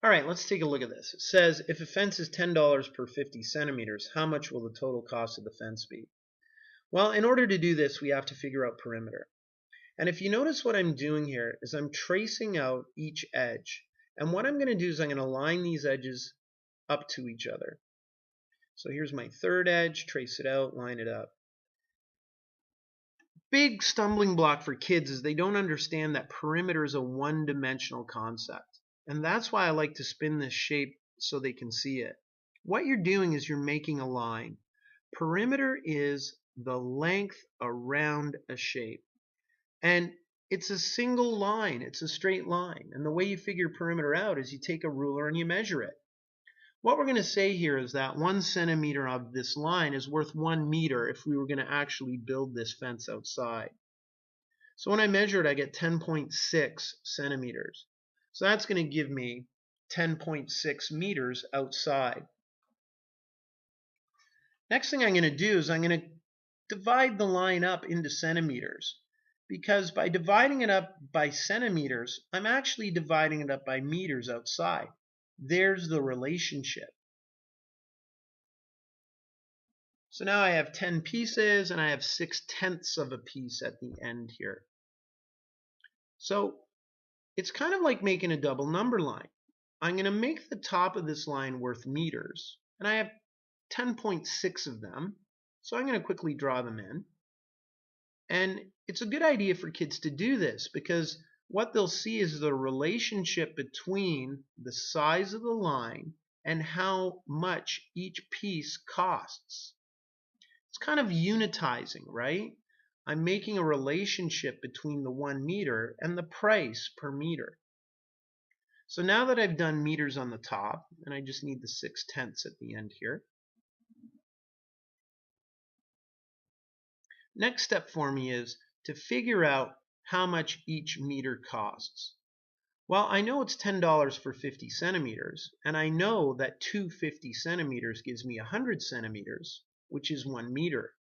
All right, let's take a look at this. It says if a fence is $10 per 50 centimeters, how much will the total cost of the fence be? Well, in order to do this, we have to figure out perimeter. And if you notice what I'm doing here is I'm tracing out each edge. And what I'm going to do is I'm going to line these edges up to each other. So here's my third edge, trace it out, line it up. Big stumbling block for kids is they don't understand that perimeter is a one-dimensional concept. And that's why I like to spin this shape so they can see it. What you're doing is you're making a line. Perimeter is the length around a shape. And it's a single line. It's a straight line. And the way you figure perimeter out is you take a ruler and you measure it. What we're going to say here is that 1 centimeter of this line is worth 1 meter if we were going to actually build this fence outside. So when I measure it, I get 10.6 centimeters. So that's going to give me 10.6 meters outside. Next thing I'm going to do is I'm going to divide the line up into centimeters. Because by dividing it up by centimeters, I'm actually dividing it up by meters outside. There's the relationship. So now I have 10 pieces and I have 6/10 of a piece at the end here. So it's kind of like making a double number line. I'm going to make the top of this line worth meters, and I have 10.6 of them. So I'm going to quickly draw them in. And it's a good idea for kids to do this because what they'll see is the relationship between the size of the line and how much each piece costs. It's kind of unitizing, right? I'm making a relationship between the 1 meter and the price per meter. So now that I've done meters on the top, and I just need the 6/10 at the end here. Next step for me is to figure out how much each meter costs. Well, I know it's $10 for 50 centimeters, and I know that 250 centimeters gives me 100 centimeters, which is 1 meter.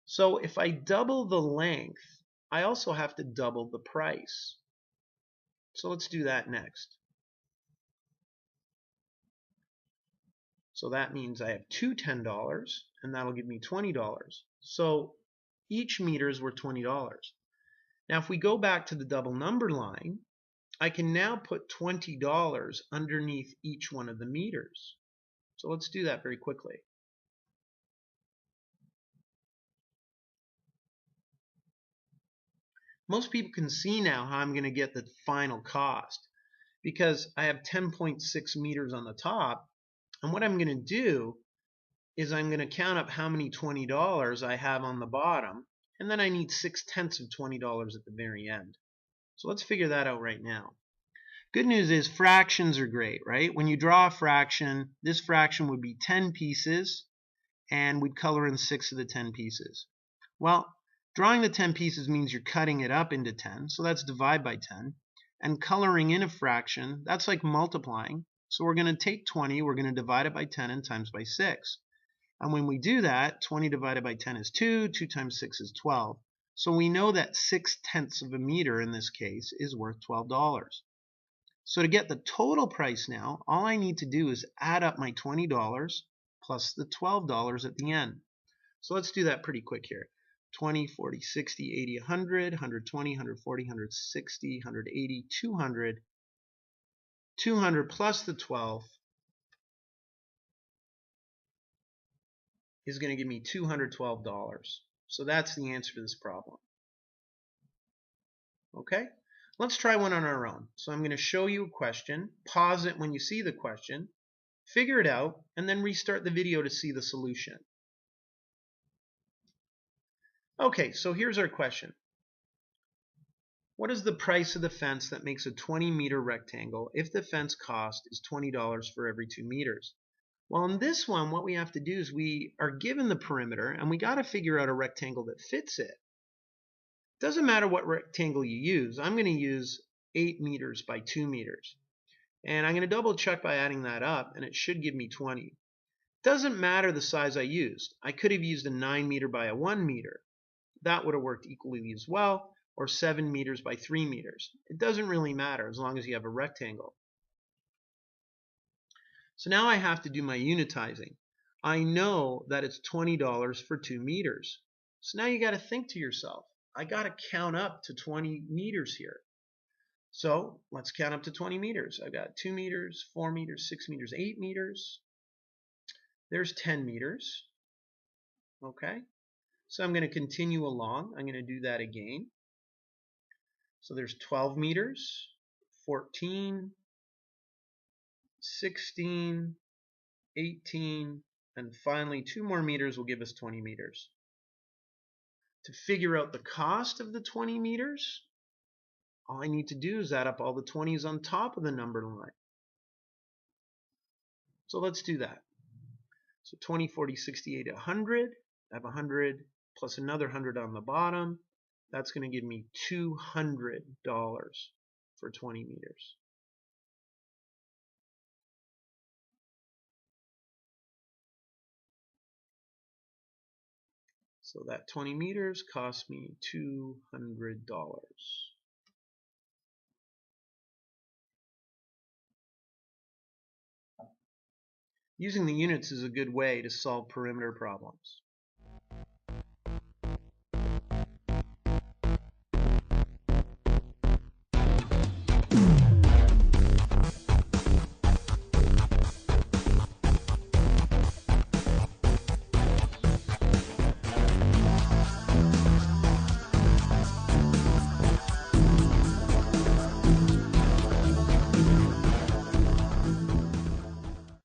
So if I double the length, I also have to double the price. So let's do that next. So that means I have two $10, and that'll give me $20. So each meter is worth $20. Now if we go back to the double number line, I can now put $20 underneath each one of the meters. So let's do that very quickly. Most people can see now how I'm going to get the final cost because I have 10.6 meters on the top, and what I'm going to do is I'm going to count up how many $20 I have on the bottom, and then I need 6/10 of $20 at the very end. So let's figure that out right now. Good news is fractions are great, right? When you draw a fraction, this fraction would be 10 pieces, and we'd color in 6 of the 10 pieces. Well, drawing the 10 pieces means you're cutting it up into 10, so that's divide by 10. And coloring in a fraction, that's like multiplying. So we're going to take 20, we're going to divide it by 10 and times by 6. And when we do that, 20 divided by 10 is 2, 2 times 6 is 12. So we know that 6/10 of a meter in this case is worth $12. So to get the total price now, all I need to do is add up my $20 plus the $12 at the end. So let's do that pretty quick here. 20, 40, 60, 80, 100, 120, 140, 160, 180, 200. 200 plus the 12 is going to give me $212. So that's the answer to this problem. Okay? Let's try one on our own. So I'm going to show you a question, pause it when you see the question, figure it out, and then restart the video to see the solution. Okay, so here's our question. What is the price of the fence that makes a 20-meter rectangle if the fence cost is $20 for every 2 meters? Well, in this one, what we have to do is we are given the perimeter, and we got to figure out a rectangle that fits it. Doesn't matter what rectangle you use. I'm going to use 8 meters by 2 meters. And I'm going to double check by adding that up, and it should give me 20. Doesn't matter the size I used. I could have used a 9 meter by a 1 meter. That would have worked equally as well, or 7 meters by 3 meters. It doesn't really matter as long as you have a rectangle. So now I have to do my unitizing. I know that it's $20 for 2 meters. So now you got to think to yourself, I got to count up to 20 meters here. So let's count up to 20 meters. I've got 2 meters, 4 meters, 6 meters, 8 meters. There's 10 meters. Okay. So I'm going to continue along. I'm going to do that again. So there's 12 meters, 14, 16, 18, and finally 2 more meters will give us 20 meters. To figure out the cost of the 20 meters, all I need to do is add up all the 20s on top of the number line. So let's do that. So 20, 40, 60, 80, 100. I have 100 plus another 100 on the bottom. That's going to give me $200 for 20 meters. So that 20 meters cost me $200. Using the units is a good way to solve perimeter problems.